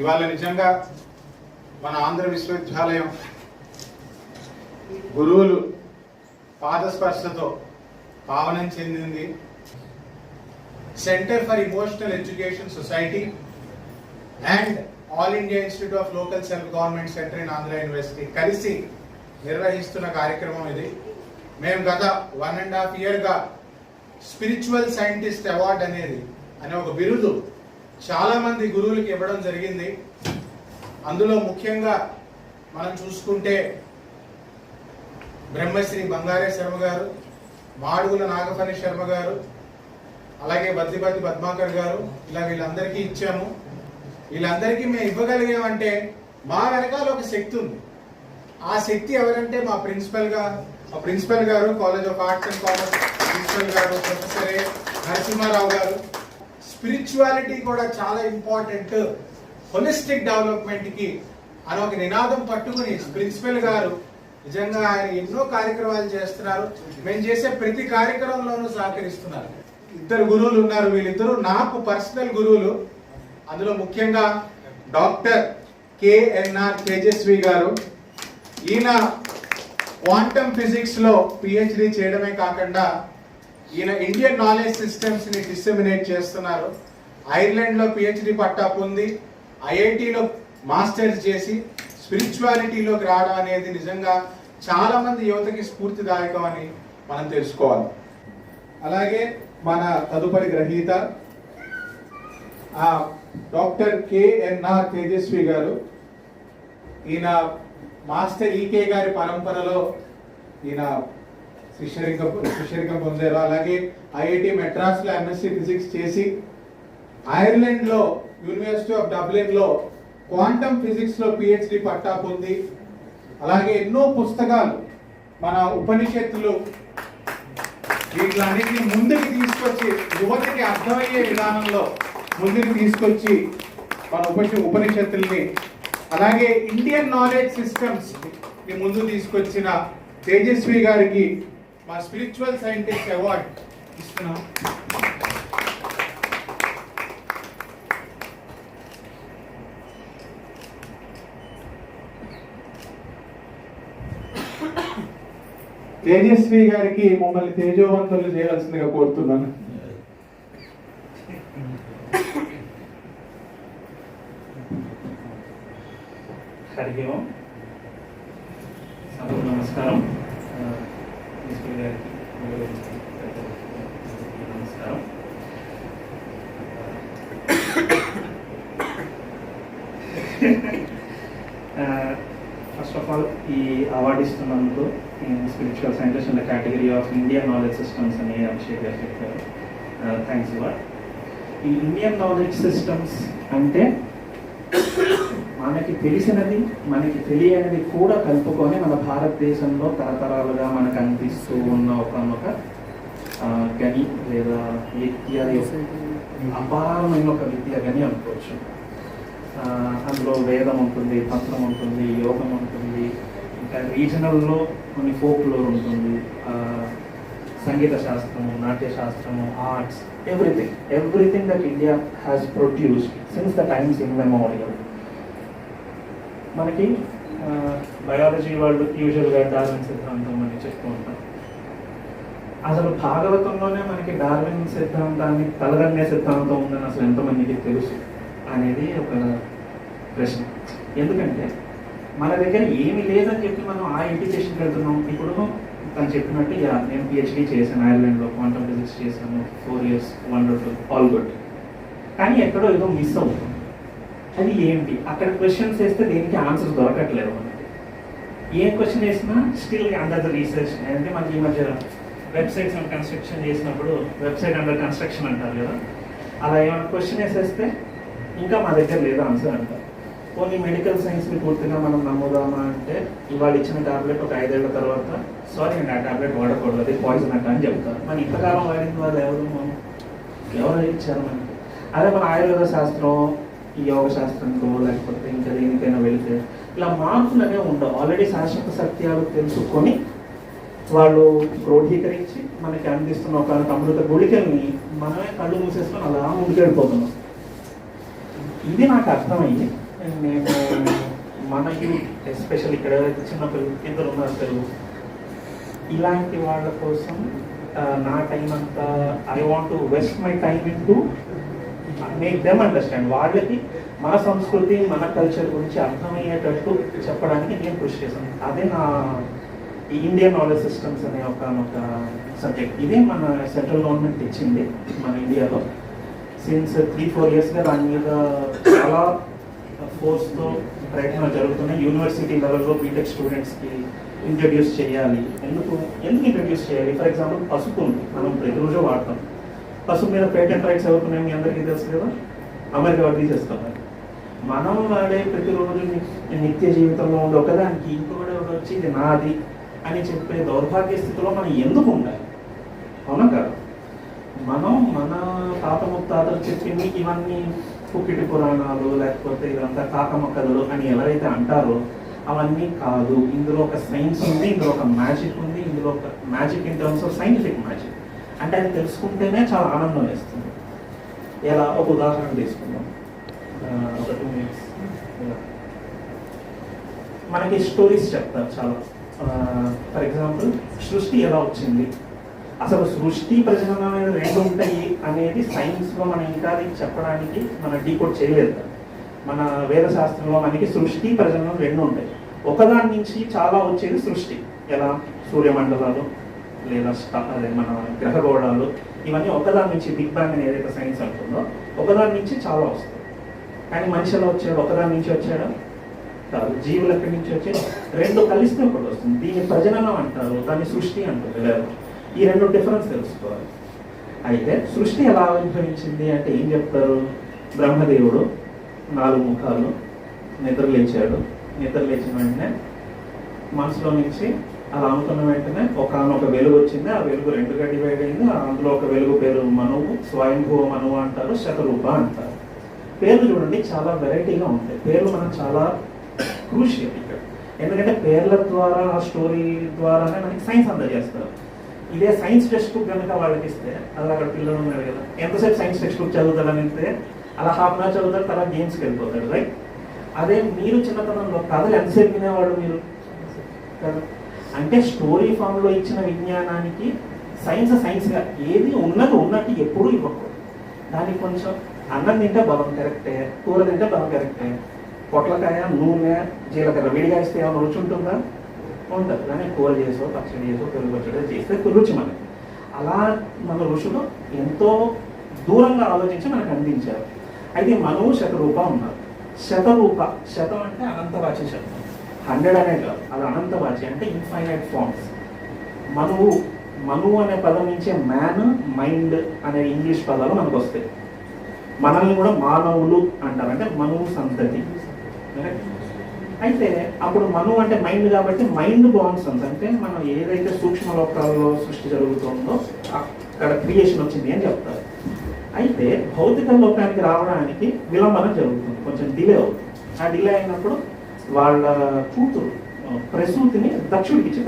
ఇవాళ నిజంగా మన ఆంధ్ర విశ్వవిద్యాలయం గురువులు పాదస్పర్శతో పావనం చెందింది. Centre for emotional education society and all India institute of local self government centre in Andhra university కలిసి నిర్వహిస్తున్న కార్యక్రమం ఇది. మేము గత 1.5 yearగా స్పిరిచువల్ సైంటిస్ట్ అవార్డ్ అనే ఒక బిరుదు చాలా మంది గురువులకి ఇవ్వడం జరిగింది. అందులో ముఖ్యంగా మనం చూసుకుంటే బ్రహ్మశ్రీ బంగారే శర్మ గారు, మాడుగుల నాగఫణి శర్మ గారు, అలాగే బద్దిపతి పద్మాకర్ గారు, ఇలా వీళ్ళందరికీ ఇచ్చాము. వీళ్ళందరికీ మేము ఇవ్వగలిగామంటే మా వెనకాల ఒక శక్తి ఉంది. ఆ శక్తి ఎవరంటే మా ప్రిన్సిపల్ గారు, college of arts and commerce principal గారు ప్రొఫెసర్ ఏ నరసింహారావు గారు. స్పిరిచువాలిటీ కూడా చాలా ఇంపార్టెంట్ హోలిస్టిక్ డెవలప్మెంట్ కి అని ఒక నినాదం పట్టుకుని ప్రిన్సిపల్ గారు నిజంగా ఆయన ఎన్నో కార్యక్రమాలు చేస్తున్నారు. మేము చేసే ప్రతి కార్యక్రమంలోనూ సహకరిస్తున్నారు. 2 గురువులు ఉన్నారు. వీళ్ళిద్దరూ నాకు పర్సనల్ గురువులు. అందులో ముఖ్యంగా డాక్టర్ KNR తేజస్వి గారు. ఈయన క్వాంటమ్ ఫిజిక్స్ లో PhD చేయడమే కాకుండా ఈయన ఇండియన్ నాలెడ్జ్ సిస్టమ్స్ ని డిసెమినేట్ చేస్తున్నారు. ఐర్లాండ్ లో PhD పట్టా పొంది IITలో మాస్టర్స్ చేసి స్పిరిచువాలిటీలోకి రావడం అనేది నిజంగా చాలా మంది యువతకి స్ఫూర్తిదాయకం అని మనం తెలుసుకోవాలి. అలాగే మన తదుపరి గ్రహీత డాక్టర్ KNR తేజస్వి గారు. ఈయన మాస్టర్ EK గారి పరంపరలో ఈయన శిష్యరికం పొందారు. అలాగే IIT మెడ్రాస్ లో MSc ఫిజిక్స్ చేసి ఐర్లాండ్ లో యూనివర్సిటీ ఆఫ్ డబ్లిన్ లో క్వాంటమ్ ఫిజిక్స్ లో PhD పట్టా పొంది అలాగే ఎన్నో పుస్తకాలు మన ఉపనిషత్తులు వీటిలన్నింటినీ ముందుకు తీసుకొచ్చి యువతకి అర్థమయ్యే విధానంలో ముందుకు తీసుకొచ్చి మన ఉపనిషత్తుల్ని అలాగే ఇండియన్ నాలెడ్జ్ సిస్టమ్స్ ని ముందు తీసుకొచ్చిన తేజస్వి గారికి మా స్పిరిచువల్ సైంటిస్ట్ అవార్డ్ ఇస్తున్నాం. తేజస్వి గారికి మమ్మల్ని తేజోవంతులు చేయాల్సిందిగా కోరుతున్నాను. హరి ఓం. నమస్కారం. నమస్కారం. ఫస్ట్ ఆఫ్ ఆల్ ఈ అవార్డు ఇస్తున్నందుకు spiritual scientist in the category of Indian knowledge systems అని అభిషేక్ గారు చెప్పారు. Thanks lot. ఈ ఇండియన్ నాలెడ్జ్ సిస్టమ్స్ అంటే మనకి తెలిసినది మనకి తెలియనిది కూడా కలుపుకొని మన భారతదేశంలో తరతరాలుగా మనకు అనిపిస్తూ ఉన్న ఒక గని లేదా విద్య అపారమైన ఒక విద్య గని అనుకోవచ్చు. అందులో వేదం ఉంటుంది, తంత్రం ఉంటుంది, యోగం ఉంటుంది, ఇంకా రీజనల్లో కొన్ని ఫోక్లోర్ ఉంటుంది, సంగీత శాస్త్రము, నాట్య శాస్త్రము, arts, everything that India has produced since the times immemorial. మనకి బయాలజీ వాళ్ళు యూజువల్గా డార్విన్ సిద్ధాంతం అని చెప్తూ ఉంటారు. అసలు భాగవతంలోనే మనకి డార్విన్ సిద్ధాంతాన్ని తలదన్నే సిద్ధాంతం ఉందని అసలు ఎంతమందికి తెలుసు అనేది ఒక ప్రశ్న. ఎందుకంటే మన దగ్గర ఏమీ లేదని చెప్పి మనం ఆ ఎడ్యుకేషన్కి వెళ్తున్నాం. ఇప్పుడు తను చెప్పినట్టు నేను PhD చేశాను, ఐర్లాండ్లో క్వాంటమ్ ఫిజిక్స్ చేశాను, 4 years, వండర్ఫుల్, ఆల్ గుడ్. కానీ ఎక్కడో ఏదో మిస్ అవుతుంది. అది ఏంటి? అక్కడ క్వశ్చన్స్ వేస్తే దేనికి ఆన్సర్ దొరకట్లేదు మనకి. ఏ క్వశ్చన్ వేసినా స్టిల్ అండర్ ద రీసెర్చ్. అంటే మనకి ఈ మధ్య వెబ్సైట్స్ కన్స్ట్రక్షన్ చేసినప్పుడు వెబ్సైట్ అండర్ కన్స్ట్రక్షన్ అంటారు కదా, అలా ఏమైనా క్వశ్చన్ వేసేస్తే ఇంకా మా దగ్గర లేదు ఆన్సర్ అంటారు. కొన్ని మెడికల్ సైన్స్ని పూర్తిగా మనం నమ్ముదామా అంటే ఇవాళ ఇచ్చిన టాబ్లెట్ ఒక 5 ఏళ్ల తర్వాత సారీ అండి ఆ టాబ్లెట్ వాడకూడదు, అది పాయిజన్ అంట అని చెప్తారు. మన ఇంతకాలం వాడిన వాళ్ళు ఎవరు ఇచ్చారు మనకి? అదే మన ఆయుర్వేద శాస్త్రం, ఈ యోగ శాస్త్రంతో లేకపోతే ఇంకా దేనికైనా వెళితే ఇలా మార్పులు అనేవి ఉండవు. ఆల్రెడీ శాశ్వత సత్యాలు తెలుసుకొని వాళ్ళు క్రోఢీకరించి మనకి అందిస్తున్న ఒక అమృత గుళికల్ని మనమే కళ్ళు మూసేసుకొని అలా ముందుకెళ్ళిపోతున్నాం. ఇది నాకు అర్థమయ్యి నేను మన యూత్ ఎస్పెషల్ ఇక్కడ చిన్న పిల్లలు ఇద్దరు ఉన్నారు తెలుగు, ఇలాంటి వాళ్ళ కోసం నా టైం అంతా I want to west my time in to make them understand. వాళ్ళకి మన సంస్కృతి మన కల్చర్ గురించి అర్థమయ్యేటట్టు చెప్పడానికి నేను కృషి చేశాను. అదే నా ఇండియన్ నాలెడ్జ్ సిస్టమ్స్ అనే ఒక సబ్జెక్ట్. ఇదే మన సెంట్రల్ గవర్నమెంట్ ఇచ్చింది మన ఇండియాలో. సిన్స్ 3-4 ఇయర్స్గా దాని మీద చాలా ఫోర్స్తో ప్రయత్నాలు జరుగుతున్నాయి. యూనివర్సిటీ లెవెల్లో బీటెక్ స్టూడెంట్స్కి ఇంట్రడ్యూస్ చేయాలి. ఎందుకు ఇంట్రడ్యూస్ చేయాలి? ఫర్ ఎగ్జాంపుల్ పసుపు ఉంది, మనం ప్రతిరోజు వాడతాం. పసుపు మీద పేటెంట్ రైట్స్ అవుతున్నాయి, మీ అందరికీ తెలుసు కదా, అమెరికా వాడు తీసేస్తున్నారు. మనం వాడే ప్రతిరోజు నిత్య జీవితంలో ఉండే ఒకదానికి ఇంకొకటి వచ్చి ఇది నాది అని చెప్పే దౌర్భాగ్య స్థితిలో మనం ఎందుకు ఉండాలి? అవునా కాదు? మనం మన తాత ముత్తాతలు చెప్పింది ఇవన్నీ కుక్కిటి పురాణాలు లేకపోతే ఇదంతా కాకమ్మ కథలు అని ఎవరైతే అంటారో అవన్నీ కాదు. ఇందులో ఒక సైన్స్ ఉంది, ఇందులో ఒక మ్యాజిక్ ఉంది, ఇందులో ఒక magic in terms of scientific magic. అంటే అది తెలుసుకుంటేనే చాలా ఆనందం వేస్తుంది. ఎలా ఒక ఉదాహరణ తీసుకుందాం, ఒక 2 minutes. మనకి స్టోరీస్ చెప్తారు చాలా. ఫర్ ఎగ్జాంపుల్ సృష్టి ఎలా వచ్చింది, అసలు సృష్టి ప్రజననం అనేది 2 ఉంటాయి అనేది సైన్స్లో మనం ఇంకా చెప్పడానికి మనం డీకోడ్ చేయలేదు. మన వేద శాస్త్రంలో మనకి సృష్టి ప్రజననం 2 ఉంటాయి. ఒకదాని నుంచి చాలా వచ్చేది సృష్టి. ఎలా? సూర్యమండలాలు లేదా అదే మన గ్రహగోళాలు, ఇవన్నీ ఒకదాని నుంచి బిగ్ బ్యాంగ్ అని ఏదైతే సైన్స్ అంటుందో ఒకదాని నుంచి చాలా వస్తాయి. కానీ మనిషి ఎలా వచ్చాడు? ఒకదాని నుంచి వచ్చాడా? కాదు. జీవులు ఎక్కడి నుంచి వచ్చాయి? 2 కలిస్తే ఒకటి వస్తుంది. దీన్ని ప్రజననం అంటారు, దాన్ని సృష్టి అంటారు. లేదు, ఈ 2 డిఫరెన్స్ తెలుసుకోవాలి. అయితే సృష్టి ఎలా ఆవిర్భవించింది అంటే ఏం చెప్తారు? బ్రహ్మదేవుడు 4 ముఖాలు, నిద్ర లేచాడు. నిద్ర లేచిన వెంటనే మనసులో నుంచి అలా అనుకున్న వెంటనే ఒక వెలుగు వచ్చింది. ఆ వెలుగు 2గా డివైడ్ అయింది. అందులో ఒక వెలుగు పేరు మనువు, స్వయంభువ మనువు అంటారు, శతరూప అంటారు. పేర్లు చూడండి చాలా వెరైటీగా ఉంటాయి. పేర్లు మనం చాలా క్రూషియల్ ఇక్కడ, ఎందుకంటే పేర్ల ద్వారా ఆ స్టోరీ ద్వారానే మనకి సైన్స్ అందజేస్తారు. ఇదే సైన్స్ టెక్స్ట్ బుక్ కనుక వాళ్ళకి ఇస్తే, అది అక్కడ పిల్లలు ఉన్నారు కదా, ఎంతసేపు సైన్స్ టెక్స్ట్ బుక్ చదువుతాడని ఇస్తే అలా హాఫ్ అన్ అవర్ చదువుతాడు, తర్వాత గేమ్స్కి వెళ్ళిపోతాడు, రైట్? అదే మీరు చిన్నతనంలో కథలు ఎంతసేపు వినేవాడు మీరు కదా? అంటే స్టోరీ ఫామ్లో ఇచ్చిన విజ్ఞానానికి సైన్స్గా ఏది ఉన్నట్టు ఎప్పుడూ ఇవ్వకూడదు. దానికి కొంచెం అన్నం తింటే బలం కరెక్టే, కూర తింటే బలం కరెక్టే, పొట్లకాయ నూనె జీలకర్ర విడిగా ఇస్తే ఏమైనా రుచి ఉంటుందా? ఉంటుంది. కానీ కూర చేసో పచ్చడి చేసో పెరుగు పచ్చడి చేస్తే రుచి మనకి. అలా మన ఋషులు ఎంతో దూరంగా ఆలోచించి మనకు అందించారు. అయితే మనువు శతరూప ఉన్నారు. శతరూప, శతం అంటే అనంతవాచి శబ్దం, 100 అనే కాదు, అది అనంతవాచి అంటే ఇన్ఫైనైట్ ఫార్మ్స్. మనువు అనే పదం నుంచే మ్యాన్, మైండ్ అనే ఇంగ్లీష్ పదాలు మనకు వస్తాయి. మనల్ని కూడా మానవులు అంటారు, అంటే మనువు సంతతి. అయితే అప్పుడు మనువు అంటే మైండ్ కాబట్టి మైండ్ బాండ్స్ అంటే మనం ఏదైతే సూక్ష్మ లోకాల్లో సృష్టి జరుగుతుందో అక్కడ క్రియేషన్ వచ్చింది అని చెప్తారు. అయితే భౌతిక లోకానికి రావడానికి విలంబన జరుగుతుంది, కొంచెం డిలే అవుతుంది. ఆ డిలే అయినప్పుడు వాళ్ళ కూతురు ప్రసూతిని దక్షుడికి ఇచ్చి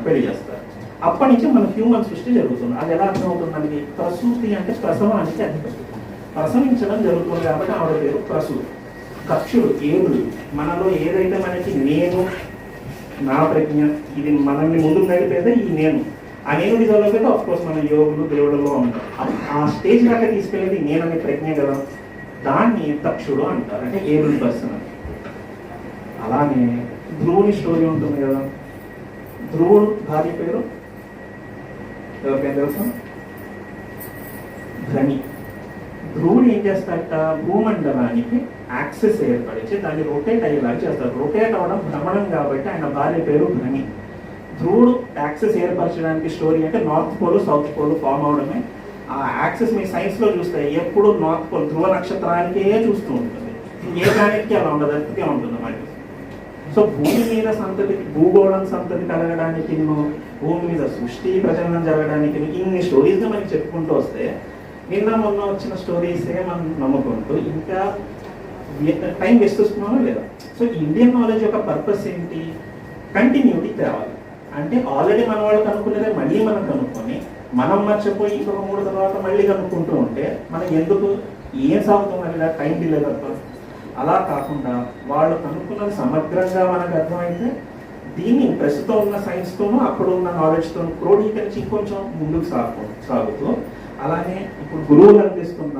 పెళ్లి చేస్తారు. అప్పటి నుంచి మన హ్యూమన్ సృష్టి జరుగుతుంది. అది ఎలా అర్థమవుతుంది మనకి? ప్రసూతి అంటే ప్రసవానికి అధిపతి, ప్రసవించడం జరుగుతుంది కాబట్టి ఆవిడ పేరు ప్రసూతి. దక్షుడు ఏడుడు, మనలో ఏదైతే మనకి నేను, నా ప్రజ్ఞ, ఇది మనల్ని ముందుకు నడిపేదే ఈ నేను. ఆ నేను డెవలప్ అయితే ఆఫ్ కోర్స్ మన యోగులు దేవుళ్ళలో ఉంటాం. ఆ స్టేజ్ దాకా తీసుకెళ్ళేది నేననే ప్రజ్ఞ కదా, దాన్ని దక్షుడు అంటారు, అంటే ఏబుల్ పర్సన్. అలానే ధ్రువుని స్టోరీ ఉంటుంది కదా, ధ్రువుడు భార్య పేరు ఎవరికైనా తెలుసా? ధని. ధ్రువుడు ఏం చేస్తాడట? భూమండలానికి యాక్సెస్ ఏర్పడిచి దాన్ని రొటేట్ అయ్యేలాగా చేస్తాడు. రొటేట్ అవ్వడం భ్రమణం కాబట్టి ఆయన భార్య పేరు ధని. ధ్రువుడు యాక్సెస్ ఏర్పరచడానికి స్టోరీ అంటే north pole south pole form అవడమే. ఆ యాక్సెస్ మీ సైన్స్లో చూస్తే ఎప్పుడు నార్త్ పోల్ ధ్రువ నక్షత్రానికే చూస్తూ ఉంటుంది, ఏ ప్లానెట్కి అలా ఉండదు, అందుకే ఉంటుంది అన్నమాట. సో భూమి మీద సంతతి, భూగోళం సంతతి కలగడానికి, భూమి మీద సృష్టి ప్రజలనం జరగడానికి ఇన్ని స్టోరీస్గా మనకి చెప్పుకుంటూ వస్తే, నిన్న మొన్న వచ్చిన స్టోరీసే మనం నమ్ముకుంటూ ఇంకా టైం వేస్ట్ వస్తున్నామో లేదా? సో ఇండియన్ నాలెడ్జ్ యొక్క పర్పస్ ఏంటి? కంటిన్యూటీ తేవాలి. అంటే ఆల్రెడీ మన వాళ్ళు కనుక్కునేదే మళ్ళీ మనం కనుక్కొని మనం మర్చిపోయి ఇంకొక 3 తర్వాత మళ్ళీ కనుక్కుంటూ ఉంటే మనం ఎందుకు ఏం సాగుతుంది? టైం డిలే తప్ప. అలా కాకుండా వాళ్ళు కనుక్కున్నది సమగ్రంగా మనకు అర్థమైతే దీన్ని ప్రస్తుతం ఉన్న సైన్స్తోనూ అప్పుడు ఉన్న నాలెడ్జ్తోనూ క్రోడీకరించి ఇంకొంచెం ముందుకు సాగుతూ అలానే ఇప్పుడు గురువులు అందిస్తున్న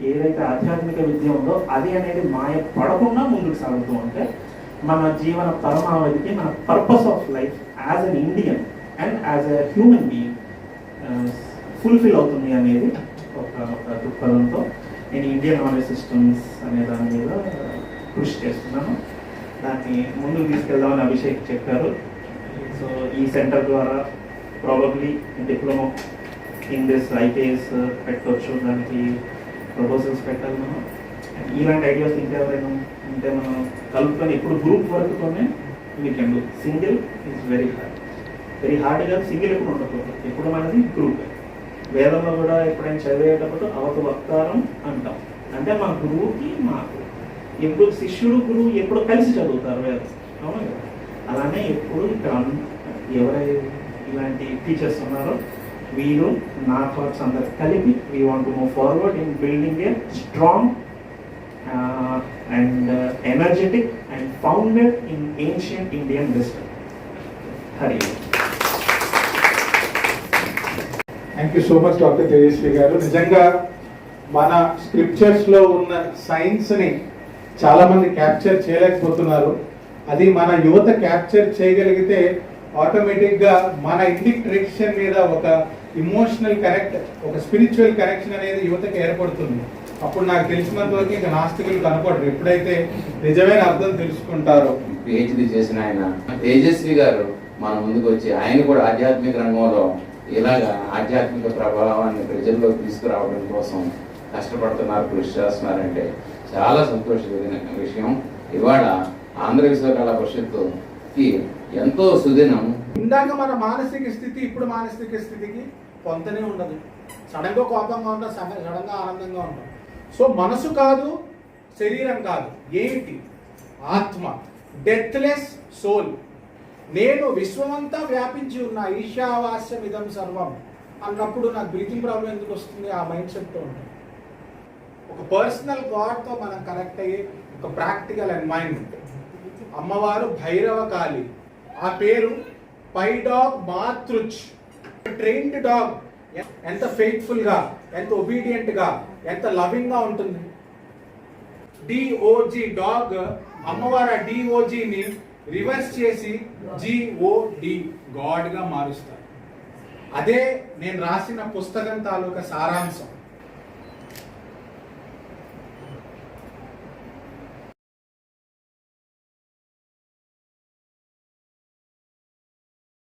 ఏదైతే ఆధ్యాత్మిక విద్య ఉందో అది అనేది మాయ పడకుండా ముందుకు సాగుతూ ఉంటే మన జీవన పరమావధికి మన purpose of life as an Indian and as a human being fulfil అవుతుంది అనేది ఒక దృక్పథంతో నేను ఇండియన్ నాలెడ్జ్ సిస్టమ్స్ అనే దాని మీద కృషి చేస్తున్నాను. దాన్ని ముందుకు తీసుకెళ్దామని అభిషేక్ చెప్పారు. సో ఈ సెంటర్ ద్వారా probably diploma in this IPS పెట్టవచ్చు, దానికి ప్రపోజల్స్ పెట్టాలి మనం. ఇలాంటి ఐడియాస్ ఇంకెవరైనా ఉంటే మనం కలుపుకొని ఇప్పుడు గ్రూప్ వర్క్తోనే we can do. Single is very హార్డ్గా సింగిల్ ఎప్పుడు ఉండకూడదు, ఎప్పుడు మనది గ్రూప్. వేదంలో కూడా ఎప్పుడైనా చదివేటప్పుడు అవతు వక్తారం అంటాం, అంటే మా గురువుకి మాకు ఎప్పుడు శిష్యుడు గురువు ఎప్పుడు కలిసి చదువుతారు వేదం, అవును కదా. అలానే ఎప్పుడు ఇక్కడ ఎవరైతే ఇలాంటి టీచర్స్ ఉన్నారో వీరు నా థాట్స్ అందరు కలిపి we want to move forward in building a strong and energetic and founded in ancient Indian wisdom. Hari thank you so much doctor Tejasvi గారు. నిజంగా మన స్క్రిప్చర్స్ లో ఉన్న సైన్స్ ని చాలా మంది క్యాప్చర్ చేయలేకపోతున్నారు. అది మన యువత క్యాప్చర్ చేయగలిగితే ఆటోమేటిక్ గా మన ఇండిక్ ట్రెడిషన్ మీద ఒక ఇమోషనల్ కనెక్ట్, ఒక స్పిరిచువల్ కనెక్షన్ అనేది యువతకి ఏర్పడుతుంది. అప్పుడు నాకు తెలిసినంత వరకు ఇంకా నాస్తికులు కనపడరు, ఎప్పుడైతే నిజమైన అర్థం తెలుసుకుంటారో. పిహెచ్డి చేసిన ఆయన తేజస్వి గారు మన ముందుకు వచ్చి ఆయన కూడా ఆధ్యాత్మిక రంగంలో ఇలాగా ఆధ్యాత్మిక ప్రభావాన్ని ప్రజల్లోకి తీసుకురావడం కోసం కష్టపడుతున్నారు, కృషి చేస్తున్నారంటే చాలా సంతోషమైన విషయం. ఇవాళ ఆంధ్ర విశ్వకళా పరిషత్తుకి ఎంతో సుదినం. ఇందాక మన మానసిక స్థితి ఇప్పుడు మానసిక స్థితికి పొంతనే ఉండదు. సడన్ గా కోపంగా ఉంటాం, సడన్ గా ఆనందంగా ఉంటాం. సో మనసు కాదు, శరీరం కాదు, ఏంటి? ఆత్మ, డెత్లెస్ సోల్. నేను విశ్వమంతా వ్యాపించి ఉన్న ఈశావాస్యం ఇదం సర్వం అన్నప్పుడు నాకు బ్రీతింగ్ ప్రాబ్లం ఎందుకు వస్తుంది? ఆ మైండ్ సెట్తో ఉంటాం. ఒక పర్సనల్ గాడ్తో మనం కనెక్ట్ అయ్యే ఒక ప్రాక్టికల్ ఎన్వైరన్మెంట్. అమ్మవారు భైరవకాళి, ఆ పేరు పైడాగ్ మాతృచ్. ట్రైన్డ్ డాగ్ ఎంత ఫెయిత్ఫుల్ గా, ఎంత ఒబీడియంట్ గా, ఎంత లవింగ్ గా ఉంటుంది. డిఓజి డాగ్, అమ్మవారు ఆ డిఓజిని రివర్స్ చేసి జిఓడి గాడ్ గా మారుస్తారు. అదే నేను రాసిన పుస్తకం తాలూకా సారాంశం.